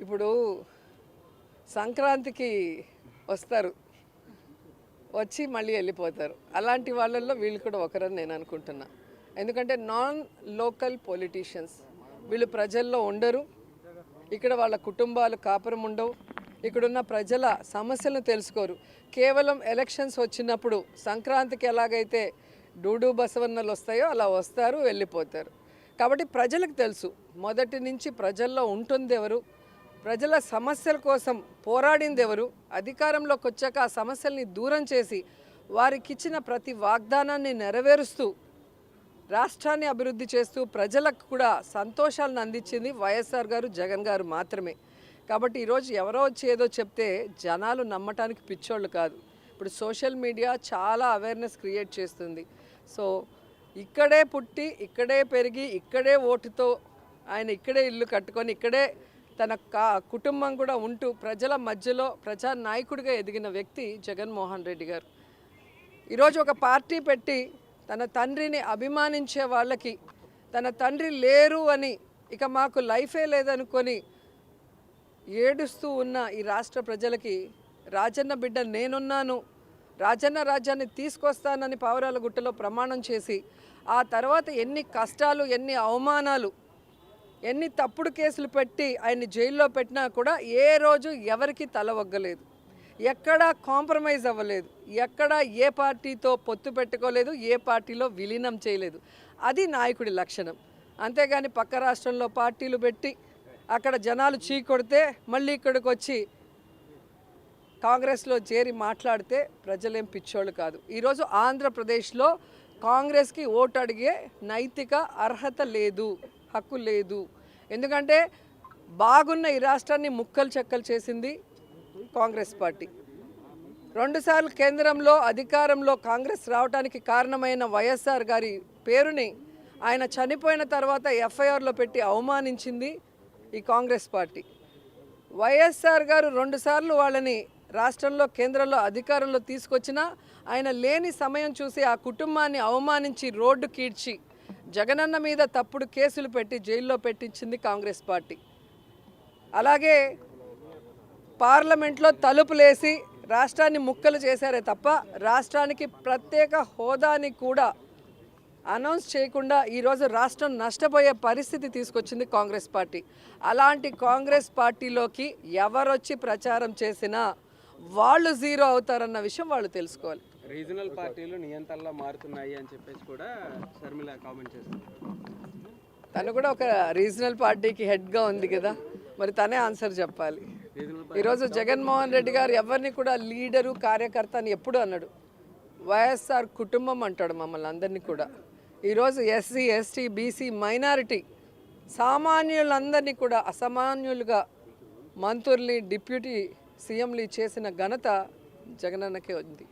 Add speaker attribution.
Speaker 1: ఇప్పుడు సంక్రాంతికి వస్తారు, వచ్చి మళ్ళీ వెళ్ళిపోతారు. అలాంటి వాళ్ళల్లో వీళ్ళు కూడా ఒకరని నేను అనుకుంటున్నా. ఎందుకంటే నాన్ లోకల్ పొలిటీషియన్స్, వీళ్ళు ప్రజల్లో ఉండరు, ఇక్కడ వాళ్ళ కుటుంబాలు కాపురం ఉండవు, ఇక్కడున్న ప్రజల సమస్యలను తెలుసుకోరు. కేవలం ఎలక్షన్స్ వచ్చినప్పుడు సంక్రాంతికి ఎలాగైతే డూడు బసవన్నలు వస్తాయో అలా వస్తారు, వెళ్ళిపోతారు. కాబట్టి ప్రజలకు తెలుసు మొదటి నుంచి ప్రజల్లో ఉంటుంది ఎవరు, ప్రజల సమస్యల కోసం పోరాడింది ఎవరు, అధికారంలోకి వచ్చాక ఆ సమస్యల్ని దూరం చేసి వారికి ఇచ్చిన ప్రతి వాగ్దానాన్ని నెరవేరుస్తూ రాష్ట్రాన్ని అభివృద్ధి చేస్తూ ప్రజలకు కూడా సంతోషాలను అందించింది వైఎస్ఆర్ గారు, జగన్ గారు మాత్రమే. కాబట్టి ఈరోజు ఎవరో వచ్చి ఏదో చెప్తే జనాలు నమ్మటానికి పిచ్చోళ్ళు కాదు. ఇప్పుడు సోషల్ మీడియా చాలా అవేర్నెస్ క్రియేట్ చేస్తుంది. సో ఇక్కడే పుట్టి, ఇక్కడే పెరిగి, ఇక్కడే ఓటుతో ఆయన ఇక్కడే ఇల్లు కట్టుకొని, ఇక్కడే తన కుటుంబం కూడా ఉంటూ ప్రజల మధ్యలో ప్రజానాయకుడిగా ఎదిగిన వ్యక్తి జగన్మోహన్ రెడ్డి గారు. ఈరోజు ఒక పార్టీ పెట్టి తన తండ్రిని అభిమానించే వాళ్ళకి తన తండ్రి లేరు అని, ఇక మాకు లైఫే లేదనుకొని ఏడుస్తూ ఉన్న ఈ రాష్ట్ర ప్రజలకి రాజన్న బిడ్డ నేనున్నాను, రాజన్న రాజ్యాన్ని తీసుకొస్తానని పావురాల గుట్టలో ప్రమాణం చేసి ఆ తర్వాత ఎన్ని కష్టాలు, ఎన్ని అవమానాలు, ఎన్ని తప్పుడు కేసులు పెట్టి ఆయన్ని జైల్లో పెట్టినా కూడా ఏ రోజు ఎవరికి తల ఒగ్గలేదు, ఎక్కడా కాంప్రమైజ్ అవ్వలేదు, ఎక్కడా ఏ పార్టీతో పొత్తు పెట్టుకోలేదు, ఏ పార్టీలో విలీనం చేయలేదు. అది నాయకుడి లక్షణం. అంతేగాని పక్క రాష్ట్రంలో పార్టీలు పెట్టి అక్కడ జనాలు చీకొడితే మళ్ళీ ఇక్కడికి వచ్చి కాంగ్రెస్లో చేరి మాట్లాడితే ప్రజలేం పిచ్చోళ్ళు కాదు. ఈరోజు ఆంధ్రప్రదేశ్లో కాంగ్రెస్కి ఓటు అడిగే నైతిక అర్హత లేదు, హక్కు లేదు. ఎందుకంటే బాగున్న ఈ రాష్ట్రాన్ని ముక్కలు చెక్కలు చేసింది కాంగ్రెస్ పార్టీ. 2 సార్లు కేంద్రంలో అధికారంలో కాంగ్రెస్ రావడానికి కారణమైన వైఎస్ఆర్ గారి పేరుని ఆయన చనిపోయిన తర్వాత ఎఫ్ఐఆర్లో పెట్టి అవమానించింది ఈ కాంగ్రెస్ పార్టీ. వైఎస్ఆర్ గారు 2 సార్లు వాళ్ళని రాష్ట్రంలో కేంద్రంలో అధికారంలో తీసుకొచ్చినా ఆయన లేని సమయం చూసి ఆ కుటుంబాన్ని అవమానించి రోడ్డు కీడ్చి జగనన్న మీద తప్పుడు కేసులు పెట్టి జైల్లో పెట్టించింది కాంగ్రెస్ పార్టీ. అలాగే పార్లమెంట్లో తలుపులేసి రాష్ట్రాన్ని ముక్కలు చేశారే తప్ప రాష్ట్రానికి ప్రత్యేక హోదాని కూడా అనౌన్స్ చేయకుండా ఈరోజు రాష్ట్రం నష్టపోయే పరిస్థితి తీసుకొచ్చింది కాంగ్రెస్ పార్టీ. అలాంటి కాంగ్రెస్ పార్టీలోకి ఎవరొచ్చి ప్రచారం చేసినా వాళ్ళు జీరో అవుతారన్న విషయం వాళ్ళు తెలుసుకోవాలి.
Speaker 2: రీజనల్ పార్టీలు నియంత్రణలో మారుతున్నాయి అని చెప్పేసి కూడా షర్మిల కామెంట్ చేస్తారు.
Speaker 1: తను కూడా ఒక రీజనల్ పార్టీకి హెడ్గా ఉంది కదా, మరి తనే ఆన్సర్ చెప్పాలి. ఈరోజు జగన్మోహన్ రెడ్డి గారు ఎవరిని కూడా లీడరు, కార్యకర్త అని ఎప్పుడు అన్నాడు. వైఎస్ఆర్ కుటుంబం అంటాడు మమ్మల్ని అందరినీ కూడా. ఈరోజు ఎస్సీ, ఎస్టీ, బీసీ, మైనారిటీ సామాన్యులందరినీ కూడా అసామాన్యులుగా మంత్రుల్ని, డిప్యూటీ సీఎంలు చేసిన ఘనత జగనన్నకే ఉంది.